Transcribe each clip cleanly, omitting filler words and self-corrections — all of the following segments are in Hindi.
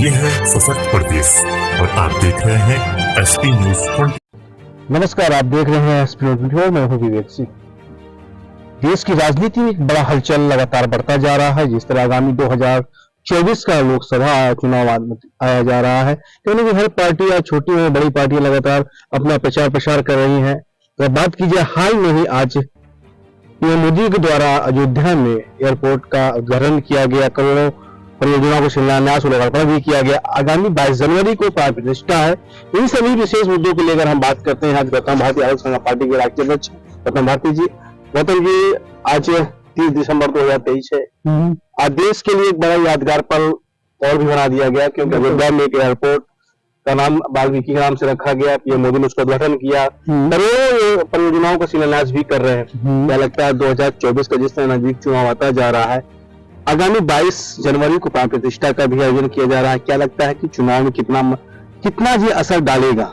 ये है सशक्त प्रदेश और आप देख रहे हैं एसपी न्यूज 20। नमस्कार, आप देख रहे हैं एसपी न्यूज 20। मैं हूं विवेक सिंह। देश की राजनीति में एक बड़ा हलचल लगातार बढ़ता जा रहा है। जिस तरह आगामी 2024 का लोकसभा चुनाव आया जा रहा है, क्योंकि हर पार्टी या छोटी और बड़ी पार्टियां लगातार अपना प्रचार प्रसार कर रही हैं। तो बात कीजिए, हाल में ही आज पीएम मोदी के द्वारा अयोध्या में एयरपोर्ट का उद्घाटन किया गया, करोड़ों परियोजनाओं को शिलान्यास और लोकार्पण भी किया गया। आगामी 22 जनवरी को प्राण प्रतिष्ठा है। इन सभी विशेष मुद्दों को लेकर हम बात करते हैं आज गौतम भारती आलोक संघ पार्टी के राष्ट्रीय अध्यक्ष गौतम भारती जी। गौतम जी, आज 30 दिसंबर 2023 है। आज देश के लिए एक बड़ा यादगार पल और भी बना दिया गया, क्योंकि अयोध्या में एक एयरपोर्ट का नाम वाल्मीकि के नाम से रखा गया। पीएम मोदी ने उसका उद्घाटन किया, करोड़ों परियोजनाओं का शिलान्यास भी कर रहे हैं। क्या लगता है 2024 का जिस तरह नजदीक चुनाव आता जा रहा है, आगामी 22 जनवरी को प्राण प्रतिष्ठा का भी आयोजन किया जा रहा है, क्या लगता है कि चुनाव में कितना ये असर डालेगा?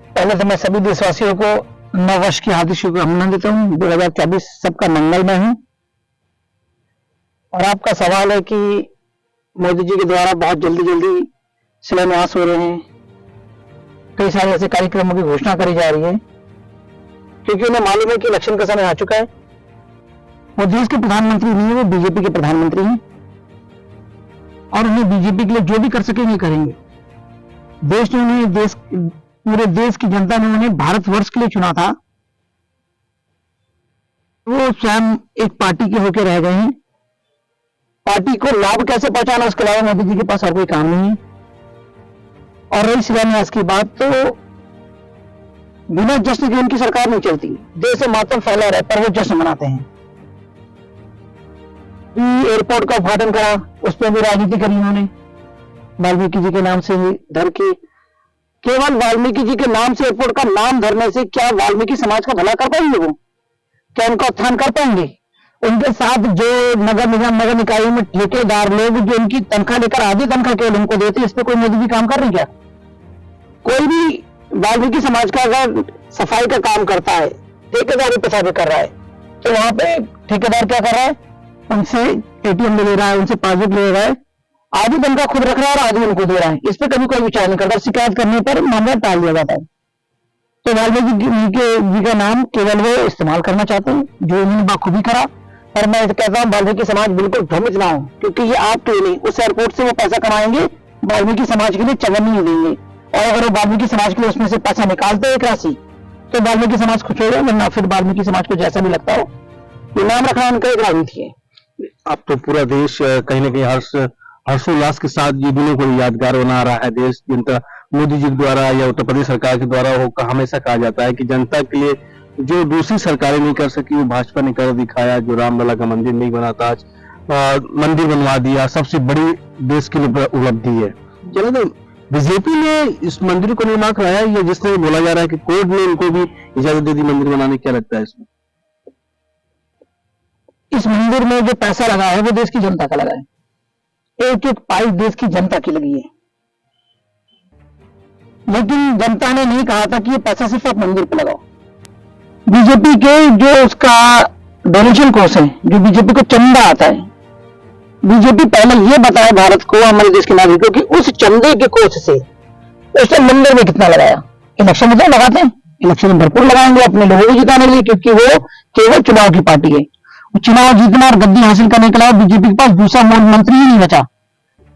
पहले तो मैं सभी देशवासियों को नव वर्ष की हार्दिक शुभकामनाएं देता हूँ। 2024 सबका मंगलमय हो। और आपका सवाल है कि मोदी जी के द्वारा बहुत जल्दी शिलान्यास हो रहे हैं, कई सारे ऐसे कार्यक्रमों की घोषणा करी जा रही है, क्योंकि उन्हें मालूम है कि इलेक्शन का समय आ चुका है। वो देश के प्रधानमंत्री नहीं है, वो बीजेपी के प्रधानमंत्री हैं, और उन्हें बीजेपी के लिए जो भी कर सकेंगे करेंगे। देश ने उन्हें पूरे देश की जनता ने उन्हें भारतवर्ष के लिए चुना था। वो स्वयं एक पार्टी के होकर रह गए हैं। पार्टी को लाभ कैसे पहुंचाना, उसके अलावा मोदी जी के पास और कोई काम नहीं है। और रही शिलान्यास की बात, तो बिना जश्न के उनकी सरकार नहीं चलती। देश से मातम फैला रहा है, पर वो जश्न मनाते हैं। एयरपोर्ट का उद्घाटन करा, उस पर भी राजनीति करी उन्होंने, वाल्मीकि जी के नाम से धर के। केवल वाल्मीकि जी के नाम से एयरपोर्ट का नाम धरने से क्या वाल्मीकि समाज का भला कर पाएंगे? वो क्या उनका उत्थान कर पाएंगे? उनके साथ जो नगर निगम नगर निकायों में ठेकेदार लोग जो उनकी तनख्वाह लेकर आधी तनख्वाह केवल उनको देते, इस पे कोई मोदी जी काम कर रहे क्या? कोई भी वाल्मीकि समाज का अगर सफाई का काम करता है, ठेकेदारी प्रथा भी कर रहा है, तो वहां पे ठेकेदार क्या कर रहा है? उनसे एटीएम ले रहा है, उनसे पासबुक ले रहा है, आधी तनख्वाह खुद रख रहा है और आधी उनको दे रहा है। इस पे कभी कोई विचार नहीं करता। शिकायत करने पर मामला टाल दिया जाता है। तो वाल्मीकि जी का नाम केवल वो इस्तेमाल करना चाहते हैं, जो उन्होंने बाखूबी करा। पर मैं कहता हूँ वाल्मीकि समाज बिल्कुल भ्रमित ना हो, क्योंकि ये आपके लिए नहीं, उस एयरपोर्ट से वो पैसा कमाएंगे, वाल्मीकि समाज के लिए चवन नहीं देंगे। और अगर वो वाल्मीकि समाज के लिए उसमें से पैसा निकालते हैं एक राशि, तो वाल्मीकि समाज खुश होगा, वरना फिर वाल्मीकि समाज को जैसा भी लगता हो, ये नाम रखना उनका एक राजनीति है। अब तो पूरा देश कहीं ना कहीं हर्षोल्लास के साथ ये दिनों को यादगार बना रहा है। देश जनता मोदी जी द्वारा या उत्तर प्रदेश सरकार के द्वारा हमेशा कहा जाता है कि जनता के लिए जो दूसरी सरकारें नहीं कर सकी, वो भाजपा ने कर दिखाया। जो रामलला का मंदिर नहीं बना था, आज मंदिर बनवा दिया, सबसे बड़ी देश की उपलब्धि है। चलो, तो बीजेपी ने इस मंदिर को निर्माण कराया, या जिसने बोला जा रहा है कि कोर्ट ने उनको भी इजाजत दे दी मंदिर बनाने, क्या लगता है इसमें? इस मंदिर में जो पैसा लगा है वो देश की जनता का लगा है। एक एक पाई देश की जनता की लगी है। लेकिन जनता ने नहीं कहा था कि ये पैसा सिर्फ आप मंदिर पे लगाओ। बीजेपी के जो उसका डोनेशन कोर्स है, जो बीजेपी को चंदा आता है, बीजेपी पहले ये बताए भारत को, हमारे देश के नागरिकों की, उस चंदे के कोर्स से उसने मंदिर में कितना लगाया। इलेक्शन में तो लगाते हैं, इलेक्शन में भरपूर लगाएंगे अपने लोगों को जिताने के लिए, क्योंकि वो केवल चुनाव की पार्टी है। चुनाव जीतना और गद्दी हासिल करने के अलावा बीजेपी के पास दूसरा मंत्री ही नहीं बचा।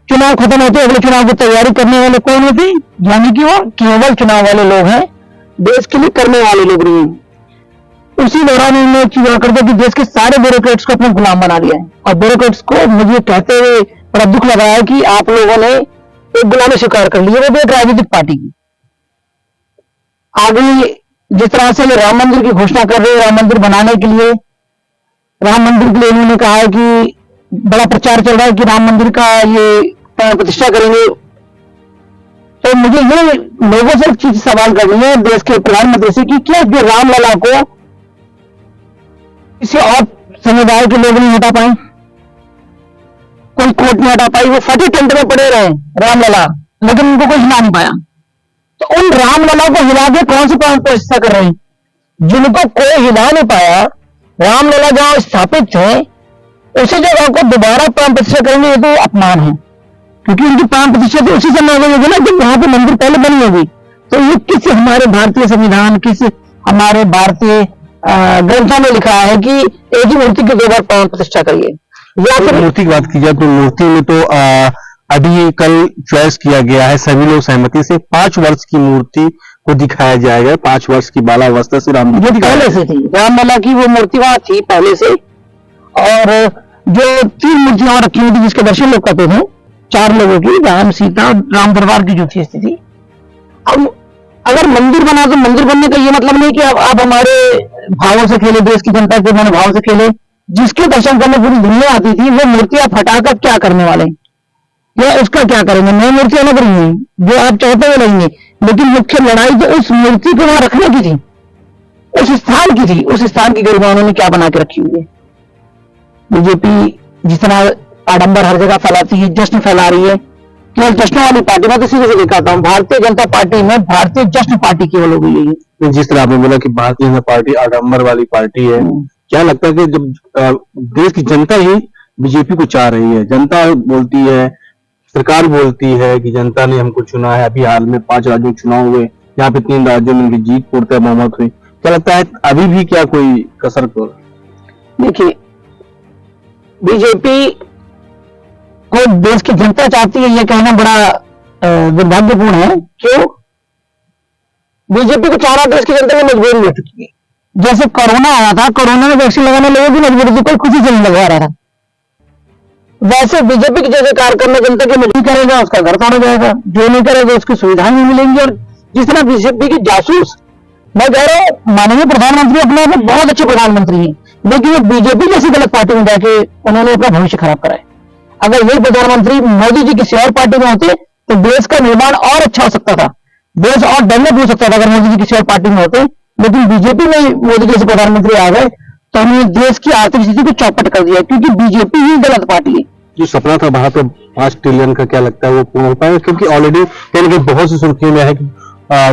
चुनाव खत्म होते अगले चुनाव की तैयारी करने वाले कौन होते? यानी कि वो केवल चुनाव वाले लोग हैं, देश के लिए करने वाले लोग नहीं हैं। उसी दौरान उन्होंने चुनाव कर दिया कि देश के सारे ब्यूरोक्रेट्स को अपना गुलाम बना दिया है। और ब्यूरोक्रेट्स को मुझे कहते हुए बड़ा दुख लगा है कि आप लोगों ने एक गुलामी स्वीकार कर ली है, वो भी एक राजनीतिक पार्टी की। आगे जिस तरह से राम मंदिर की घोषणा कर रहे हैं, राम मंदिर बनाने के लिए, राम मंदिर के लिए उन्होंने कहा है कि बड़ा प्रचार चल रहा है कि राम मंदिर का ये प्राण प्रतिष्ठा करेंगे। तो मुझे ये लोगों से एक चीज सवाल करनी है, देश के प्रधानमंत्री से, कि क्या जो रामलला को किसी और समुदाय के लोग नहीं हटा पाए? कोई कोर्ट नहीं हटा पाई, वो फटे टेंट में पड़े रहे रामलला, लेकिन उनको कोई हिला नहीं पाया। तो उन रामलला को हिला के कौन सी प्राण प्रतिष्ठा कर रहे हैं? जिनको कोई हिला नहीं पाया, रामलला जहां स्थापित है, उसी जगह को दोबारा प्राण प्रतिष्ठा करेंगे, ये तो अपमान है। क्योंकि उनकी प्राण प्रतिष्ठा तो उसी समय हो गई होगी ना जब वहां पे मंदिर पहले बनी होगी। तो ये किस हमारे भारतीय संविधान, किस हमारे भारतीय ग्रंथों में लिखा है कि एक ही मूर्ति की 2 बार प्राण प्रतिष्ठा करिए? या फिर मूर्ति की बात की जाए तो मूर्ति में तो अभी कल चॉइस किया गया है सभी लोग सहमति से 5 वर्ष की मूर्ति को दिखाया जाएगा। 5 वर्ष की बालावस्था से राम जो पहले से थी, रामलला की वो मूर्ति वहां थी पहले से, और जो 3 मूर्तियां वहां रखी हुई थी जिसके दर्शन लोग करते थे, 4 लोगों की, राम, सीता, राम दरबार की जो थी स्थिति। अब अगर मंदिर बना तो मंदिर बनने का ये मतलब नहीं कि आप हमारे भावों से खेले, देश की जनता के मनोभाव से खेले। जिसके दर्शन करने पूरी दुनिया आती थी वो मूर्तियां फटाकर क्या करने वाले, या उसका क्या करेंगे? नई मूर्तियां लग रही हैं जो आप चाहते हुए लगेंगे, लेकिन मुख्य लड़ाई तो उस मूर्ति को वहां रखने की थी, उस स्थान की थी। उस स्थान की गरिमा उन्होंने क्या बना के रखी हुई है? बीजेपी जितना आडंबर हर जगह फैलाती है, जश्न फैला रही है, केवल जश्नों वाली पार्टी, मैं तो सीधे से दिखाता हूँ, भारतीय जनता पार्टी में भारतीय जश्न पार्टी केवल हो गई है। जिस तरह आपने बोला कि भारतीय जनता पार्टी आडंबर वाली पार्टी है, क्या लगता है कि जब देश की जनता ही बीजेपी को चाह रही है, जनता बोलती है, सरकार बोलती है कि जनता ने हमको चुना है, अभी हाल में 5 राज्यों में चुनाव हुए, यहाँ पे 3 राज्यों में उनकी जीत पूर्णतः बहुमत हुई, क्या लगता है अभी भी क्या कोई कसर को? देखिए, बीजेपी को देश की जनता चाहती है, यह कहना बड़ा दुर्भाग्यपूर्ण है। क्यों? बीजेपी को चाह रहा देश की जनता में मजबूरी हो चुकी है। जैसे कोरोना आया था, कोरोना में वैक्सीन लगाने लोगों की मजबूरी थी, कोई खुशी से नहीं लगवा रहा था। वैसे बीजेपी के जैसे कार्यक्रम जनता की मजबूरी करेगा उसका घर तोड़ा जाएगा, जो नहीं करेगा उसकी सुविधाएं नहीं मिलेंगी। और जिस तरह बीजेपी की जासूस, मैं कह रहा हूं माननीय प्रधानमंत्री अपने आप में बहुत अच्छे प्रधानमंत्री हैं, लेकिन वो बीजेपी जैसी गलत पार्टी में जाके उन्होंने अपना भविष्य खराब कराया। अगर यही प्रधानमंत्री मोदी जी किसी और पार्टी में होते तो देश का निर्माण और अच्छा हो सकता था, देश और डेवलप हो सकता था अगर मोदी जी किसी और पार्टी में होते। लेकिन बीजेपी में मोदी जैसे प्रधानमंत्री आ गए तो हमने देश की आर्थिक स्थिति को चौपट कर दिया, क्योंकि बीजेपी ही गलत पार्टी है। जो सपना था भारत में 5 ट्रिलियन का, क्या लगता है वो पूर्ण हो पाएगा? क्योंकि ऑलरेडी कहीं ना बहुत सी सुर्खियों में है कि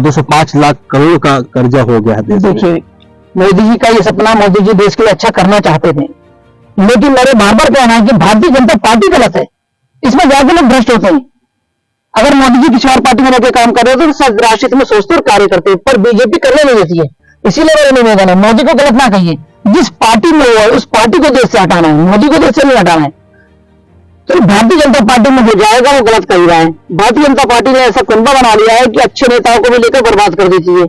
205 लाख करोड़ का कर्जा हो गया है देश में। देखिए, मोदी जी का ये सपना, मोदी जी देश के लिए अच्छा करना चाहते थे, लेकिन मेरे बार बार कहना है कि भारतीय जनता पार्टी गलत है, इसमें ज्यादा लोग भ्रष्ट होते हैं। अगर मोदी जी किसी और पार्टी में रहकर काम कर रहे हो तो राष्ट्र हित में सोचते और कार्य करते हैं, पर बीजेपी करने नहीं देती है। इसीलिए मेरा निवेदन है, मोदी को गलत ना कहिए, जिस पार्टी में वो है उस पार्टी को देश से हटाना है, मोदी को देश से नहीं हटाना है। तो भारतीय जनता पार्टी में जो जाएगा वो गलत कर ही रहा है। भारतीय जनता पार्टी ने ऐसा कुंभा बना लिया है कि अच्छे नेताओं को भी लेकर बर्बाद कर देती है।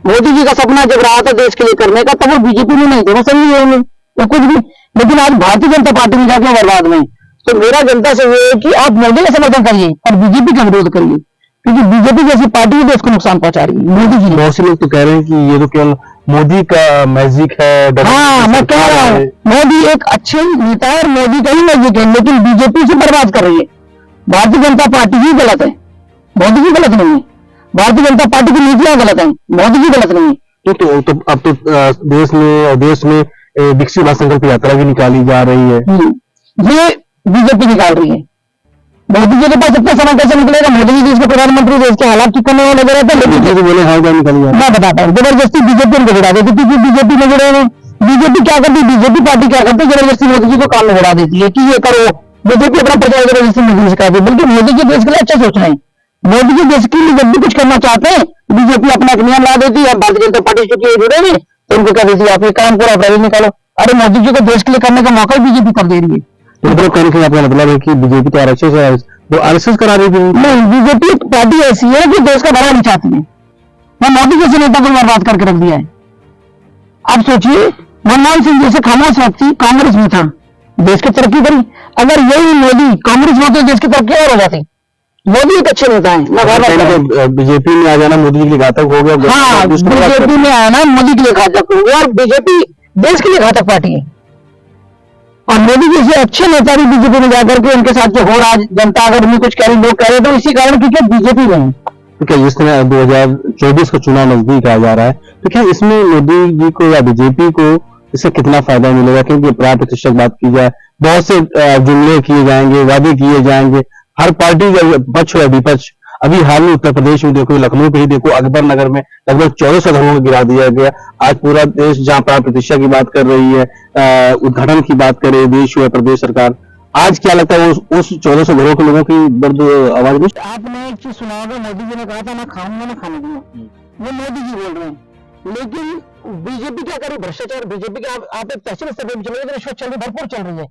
मोदी जी का सपना जब रहा था देश के लिए करने का, तब वो बीजेपी में नहीं थे, वो सही होंगे या कुछ भी, लेकिन आज भारतीय जनता पार्टी में जाके बर्बाद में। तो मेरा जनता से ये है कि आप मोदी का समर्थन करिए और बीजेपी का विरोध करिए, क्योंकि बीजेपी जैसी पार्टी ही देश को नुकसान पहुंचा रही है। मोदी जी, बहुत से लोग तो कह रहे हैं कि ये तो केवल मोदी का मैजिक है। हाँ, मैं कह रहा हूँ मोदी एक अच्छे नेता है और मोदी का ही मैजिक है, लेकिन बीजेपी से बर्बाद कर रही है। भारतीय जनता पार्टी ही गलत है, मोदी जी गलत नहीं है। भारतीय जनता पार्टी की नीतियां गलत है, मोदी जी गलत नहीं है। तो अब तो देश में विकसित भारत संकल्प यात्रा भी निकाली जा रही है, ये बीजेपी निकाल रही है। मोदी जी के पास इतना समय कैसे निकलेगा? मोदी जी देश के प्रधानमंत्री, देश के हालात ठीक करने में लगे रहते हैं, लेकिन बोले हाँ निकल गया। मैं बताता हूँ, जबरदस्ती बीजेपी उनको गिरा देती, क्योंकि बीजेपी में जुड़े हुए। बीजेपी क्या करती है? बीजेपी पार्टी क्या करती है? जबरदस्ती मोदी जी को काम में गिरा देती है कि ये करो। बीजेपी अपना प्रचार जबरदस्ती मोदी जी कराती है, बल्कि मोदी जी देश के लिए अच्छा सोच रहे हैं। मोदी जी देश के लिए जब भी कुछ करना चाहते हैं बीजेपी अपना एक नियम ला देती है। भारतीय जनता पार्टी चूंकि जुड़े हुए तो उनको कह देती है आप ये काम पूरा प्राइवेट निकालो। अरे मोदी जी को देश के लिए करने का मौका ही बीजेपी कर दे रही है। तो आपका मतलब है कि बीजेपी तो आरएसएस करा रही थी? नहीं, बीजेपी एक पार्टी ऐसी है कि देश का भला नहीं चाहती है। मैं मोदी जैसे नेता को बर्बाद करके रख दिया है। आप सोचिए, मनमोहन सिंह जैसे खामोश व्यक्ति कांग्रेस में था, देश की तरक्की करी। अगर यही मोदी कांग्रेस में होते देश की तरक्की और हो जाती। मोदी एक अच्छे नेता है। बीजेपी में आ जाना मोदी के लिए घातक हो गया। हाँ, बीजेपी में आना मोदी के लिए घातक हो गया, और बीजेपी देश के लिए घातक पार्टी है। और मोदी जैसे अच्छे नेता भी बीजेपी में जाकर के उनके साथ जो हो रहा, जनता अगर उन्हें कुछ कह रही, लोग कह रहे, तो इसी कारण क्योंकि बीजेपी में है। तो क्या जिस तरह 2024 का चुनाव नजदीक आ जा रहा है, तो क्या इसमें मोदी जी को या बीजेपी को इससे कितना फायदा मिलेगा? क्योंकि प्राण प्रतिशत बात की जाए, बहुत से जुमले किए जाएंगे, वादे किए जाएंगे, हर पार्टी का पक्ष या विपक्ष। अभी हाल में उत्तर प्रदेश में देखो, लखनऊ पे ही देखो, अकबर नगर में लगभग 1400 घरों को गिरा दिया गया। आज पूरा देश जहां प्राण प्रतिष्ठा की बात कर रही है, उद्घाटन की बात कर रही है देश या प्रदेश सरकार, आज क्या लगता है उस 1400 घरों के लोगों की दर्द आवाज में? आपने एक चीज सुना होगा, मोदी जी ने कहा था ना खाऊंगा ना खाने दूंगा, वो मोदी जी बोल रहे हैं। लेकिन बीजेपी क्या करे, भ्रष्टाचार बीजेपी के आप एक तहसील स्तर पर चले, रिश्वत चल रही, भरपूर चल रही है।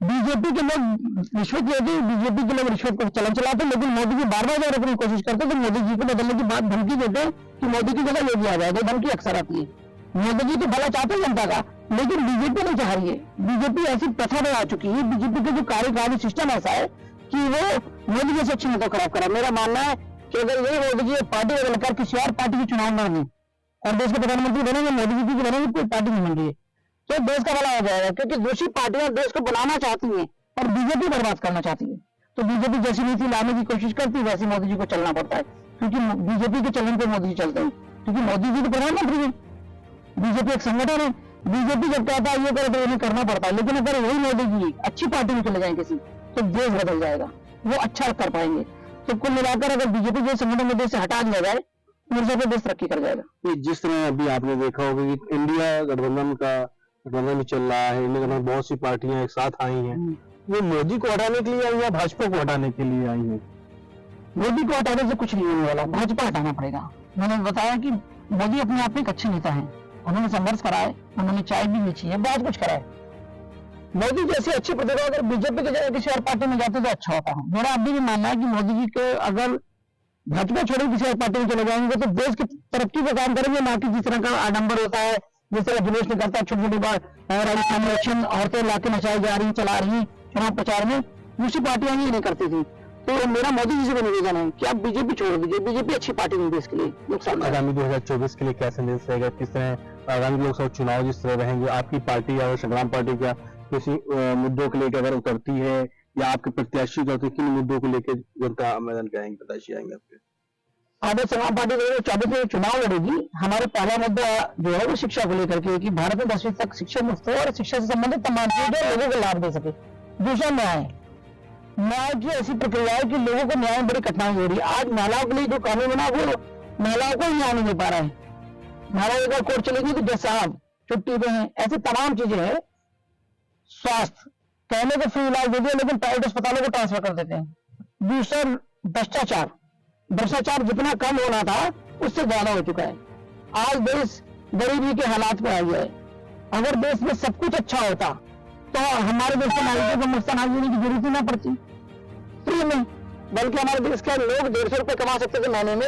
बीजेपी के लोग रिश्वत लेते, बीजेपी के लोग रिश्वत को चलन चलाते, लेकिन मोदी जी बार बार रोकने की कोशिश करते, तो मोदी जी को बदलने की बात धमकी देते कि मोदी की जगह योगी आ जाएगा, धमकी अक्सर आती है। मोदी जी तो भला चाहते हैं जनता का, लेकिन बीजेपी नहीं चाह रही है। बीजेपी ऐसी प्रथा में आ चुकी है, बीजेपी का जो कार्यकारी सिस्टम ऐसा है कि वो मोदी जैसे अच्छी नेता खराब करा। मेरा मानना है कि अगर ये मोदी जी पार्टी बदलकर किसी और पार्टी के चुनाव लड़ने और देश के प्रधानमंत्री बनेंगे, मोदी जी की बनेंगे, कोई पार्टी नहीं बन रही है, तो देश का भला हो जाएगा। क्योंकि दूसरी पार्टियां देश को बनाना चाहती हैं और बीजेपी बर्बाद करना चाहती है। तो बीजेपी जैसी नीति लाने की कोशिश करती है, वैसे मोदी जी को चलना पड़ता है, क्योंकि बीजेपी के चलन पे मोदी जी चलते हैं, क्योंकि मोदी जी तो प्रधानमंत्री है, बीजेपी एक संगठन है। बीजेपी जब कहता है ये करे तो उन्हें करना पड़ता है। लेकिन अगर वही मोदी जी अच्छी पार्टी में चले जाए किसी, तो देश बदल जाएगा, वो अच्छा कर पाएंगे। तो कुल मिलाकर अगर बीजेपी जो संगठन में देश से हटा दिया जाए, मेरे से देश तरक्की कर जाएगा। जिस तरह अभी आपने देखा होगा कि इंडिया गठबंधन भी चल रहा है, इंडिया गठबंधन बहुत सी पार्टियां एक साथ आई हैं, वो मोदी को हटाने के लिए आई या भाजपा को हटाने के लिए आई है? मोदी को हटाने से कुछ नहीं होने वाला, भाजपा हटाना पड़ेगा। मैंने बताया कि मोदी अपने आप में एक अच्छे नेता हैं, उन्होंने संघर्ष करा है, उन्होंने चाय भी बेची है, बहुत कुछ करा है। मोदी जैसी अच्छी प्रतिभा अगर बीजेपी की जगह किसी और पार्टी में जाते तो अच्छा होता है। मेरा अभी भी मानना है कि मोदी जी के अगर भाजपा छोड़े किसी और पार्टी में चले जाएंगे तो देश की तरक्की का काम करेंगे, ना कि जिस तरह का आडंबर होता है, जिस तरह जुलूस निकलता है छोटी छोटी बात, राजस्थान में इलेक्शन, औरतें लाके नचाई जा रही, चला रही चुनाव प्रचार में, दूसरी पार्टियां ये नहीं करती थी। तो मेरा मोदी जी से भी निवेदन है कि आप बीजेपी छोड़ दीजिए, बीजेपी अच्छी पार्टी नहीं देश के लिए नुकसान। आगामी 2024 के लिए क्या संदेश रहेगा? किस तरह आगामी लोकसभा चुनाव जिस तरह रहेंगे, आपकी पार्टी या संग्राम पार्टी क्या किसी मुद्दों को लेकर अगर उतरती है, या आपके प्रत्याशी उतरते, किन मुद्दों को लेकर जनता मैदान पे आएंगे, प्रत्याशी आएंगे आपके? आगे संग्राम पार्टी 2024 में चुनाव लड़ेगी। हमारे पहला मुद्दा जो है वो शिक्षा को लेकर के कि भारत में 10वीं तक शिक्षा मुफ्त हो और शिक्षा से संबंधित तमाम चीजें लोगों को लाभ दे सके। दूसरा न्याय की ऐसी प्रक्रिया है कि लोगों को न्याय में बड़ी कठिनाई हो रही है। आज महिलाओं के लिए जो कानून बना वो महिलाओं को ही न्याय नहीं दे पा रहा है। महिलाएं अगर कोर्ट चलेगी तो जज साहब छुट्टी पे हैं, ऐसी तमाम चीजें हैं। स्वास्थ्य कहने को फ्री इलाज दे दिया, लेकिन प्राइवेट अस्पतालों को ट्रांसफर कर देते हैं। दूसरा भ्रष्टाचार जितना कम होना था उससे ज्यादा हो चुका है। आज देश गरीबी के हालात में आ गया है। अगर देश में सब कुछ अच्छा होता तो हमारे देश के नागरिकों को मुफ्त अनाज देने की जरूरत ही ना पड़ती फ्री में, बल्कि हमारे देश के लोग 150 रुपए कमा सकते थे महीने में।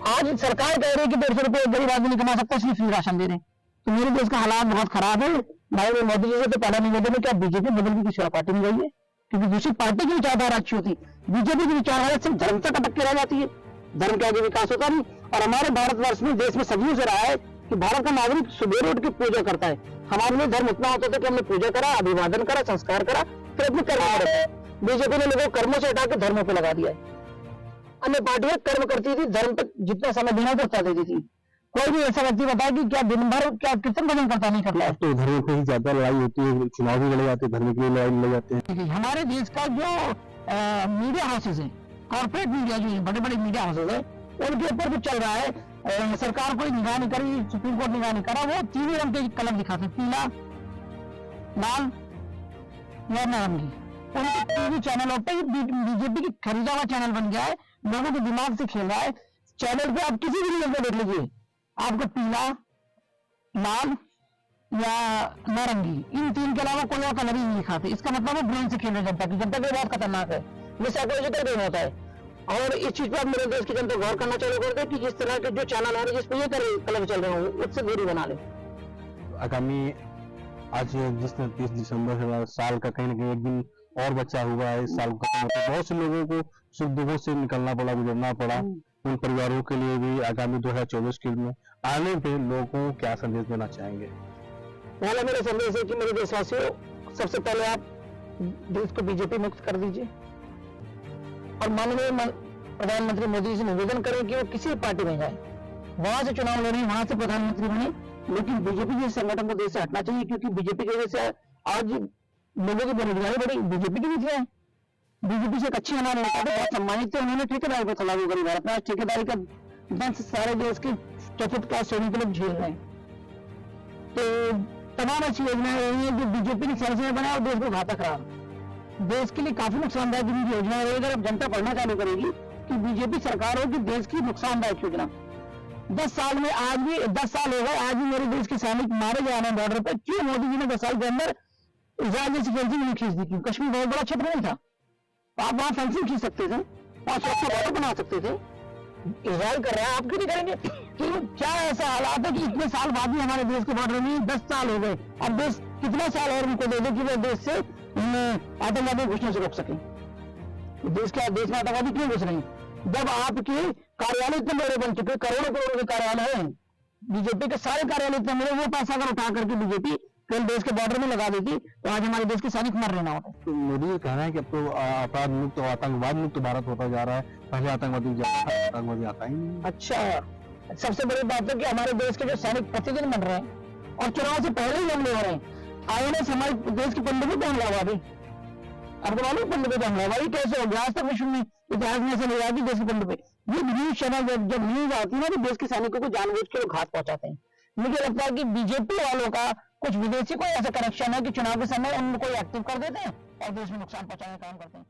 आज सरकार कह रही है कि 150 रुपए गरीब आदमी नहीं कमा सकता, इसलिए फ्री राशन दे रहे हैं। तो मेरे देश का हालात बहुत खराब है। भाई मोदी जी से तो पहला निवेदन है कि आप बीजेपी बदल के किसी और पार्टी में जाइए, क्योंकि दूसरी पार्टी की विचारधारा अच्छी होती, बीजेपी की विचारधारा सिर्फ धर्म तक अटक के रह जाती है, धर्म के आगे विकास होता नहीं। और हमारे भारतवर्ष में देश में सदियों से रहा है कि भारत का नागरिक सुबह उठ के पूजा करता है। हमारे लिए धर्म उतना होता था कि हमने पूजा करा, अभिवादन करा, संस्कार करा, फिर अपने कर्म में। बीजेपी ने लोगों को कर्मों से हटा के धर्मों पे लगा दिया है। अन्य पार्टियां कर्म करती थी, धर्म पर जितना समय देना उतना देती थी। कोई भी ऐसा व्यक्ति बताए कि क्या दिन भर क्या कीर्तन भजन करता नहीं करता है। तो धर्म पे ही ज्यादा लड़ाई होती है, चुनाव भी लड़े जाते हैं, धर्म के लिए लड़ाई लड़े जाते हैं। हमारे देश का जो मीडिया हाउसेज है, कॉर्पोरेट मीडिया जो है, बड़े बड़े मीडिया हाउसेज है, उनके ऊपर कुछ चल रहा है। सरकार कोई निगाह नहीं करी, सुप्रीम कोर्ट निगाह नहीं करा, वो तीन रंग के कलर दिखाते, पीला, लाल या नारंगी। उनके टीवी चैनल होते हैं, बीजेपी की खरीदा हुआ चैनल बन गया है, लोगों के दिमाग से खेल रहा है। चैनल पे आप किसी भी न्यूज में देख लीजिए, आपको पीला, लाल या नारंगी, इन तीन के अलावा कोई और कलर ही नहीं दिखाते। इसका मतलब है ब्रेन से खेल रहे जनता की। जनता के लिए बहुत खतरनाक है, ये साइकोलॉजिकल गेम होता है। और इस चीज पर मेरे देश की जनता गौर करना चालू कर दे कि जिस तरह के जो चैनल आ रहे जिस पे ये कलर चल रहे हो, उससे दूरी बना ले। आगामी आज जिस 30 दिसंबर साल का कहीं ना कहीं एक दिन और बचा हुआ है, इस साल खत्म होता है, बहुत से लोगों को सुख दुखों से निकलना पड़ा, गुजरना पड़ा। उन परिवारों के लिए भी आगामी 2024 के में आने पे लोगों को क्या संदेश देना चाहेंगे? पहला मेरा संदेश है कि मेरे देशवासियों, सबसे पहले आप देश को बीजेपी मुक्त कर दीजिए और माननीय प्रधानमंत्री मोदी से निवेदन करें कि वो किसी पार्टी में जाए, वहां से चुनाव लड़े, वहां से प्रधानमंत्री बने, लेकिन बीजेपी के संगठन को देश से हटना चाहिए। क्योंकि बीजेपी की वजह से आज लोगों की बेरोजगारी बढ़ी, बीजेपी की वजह है। बीजेपी से एक अच्छी हमारे नेता थे, बहुत सम्मानित थे, उन्होंने ठेकेदारी को लागू करी भारत में। आज ठेकेदारी का दंश सारे देश के चतुर्थ क्लास श्रेणी के लोग झेल रहे हैं। तो तमाम अच्छी योजनाएं रही हैं जो बीजेपी की सेंस में बनाए और देश को घातक रहा। देश के लिए काफी नुकसानदायक योजना है। अगर अब जनता पढ़ना चालू करेगी कि बीजेपी सरकार होगी देश की नुकसानदायक योजना। 10 साल में आज भी 10 साल हो गए, आज भी मेरे देश के सैनिक मारे जा रहे हैं बॉर्डर पर। क्यों मोदी जी ने 10 साल के अंदर इजराइल जैसी फेंसिंग नहीं खींच दी? क्यों? कश्मीर बहुत बड़ा क्षेत्र नहीं था, आप वहां फेंसिंग खींच सकते थे, वहां बॉर्डर बना सकते थे। इजराइल कर रहा है, आप क्यों नहीं करेंगे? क्यों? क्या ऐसा हालात है कि इतने साल बाद भी हमारे देश के बॉर्डर में 10 साल हो गए, अब देश कितना साल और उनको दे दे कि वो देश से आतंकवादी घुसने से रोक सके? देश में आतंकवादी क्यों घुस रहे हैं? जब आपके कार्यालय इतने बड़े बन चुके, करोड़ों करोड़ों के कार्यालय हैं, बीजेपी के सारे कार्यालय इतने बड़े, वो पैसा अगर उठा करके बीजेपी कल देश के बॉर्डर में लगा देती तो आज हमारे देश के सैनिक मर रहे ना होते। तो मोदी जी कह रहे हैं कि अब तो अपराध मुक्त और आतंकवाद मुक्त भारत होता जा रहा है, पहले आतंकवादी आता ही नहीं। अच्छा, सबसे बड़ी बात है कि हमारे देश के जो सैनिक प्रतिदिन मर रहे हैं और चुनाव से पहले ही हमले हो रहे हैं। आईएनएस हमारे देश की पनडुब्बी पे हमला हुआ। आपको मालूम पनडुब्बी पे हमला हुआ? ये कैसे हो गया? आज तक विश्व में इतिहास में ऐसा नहीं रहा कि देश की पनडुब्बी। ये न्यूज चैनल जब न्यूज आती है ना तो देश के सैनिकों को जानबूझ के घात पहुंचाते हैं। मुझे लगता है कि बीजेपी वालों का कुछ विदेशी कोई ऐसा कनेक्शन है कि चुनाव के समय उनको एक्टिव कर देते हैं और देश में नुकसान पहुंचाने का काम करते हैं।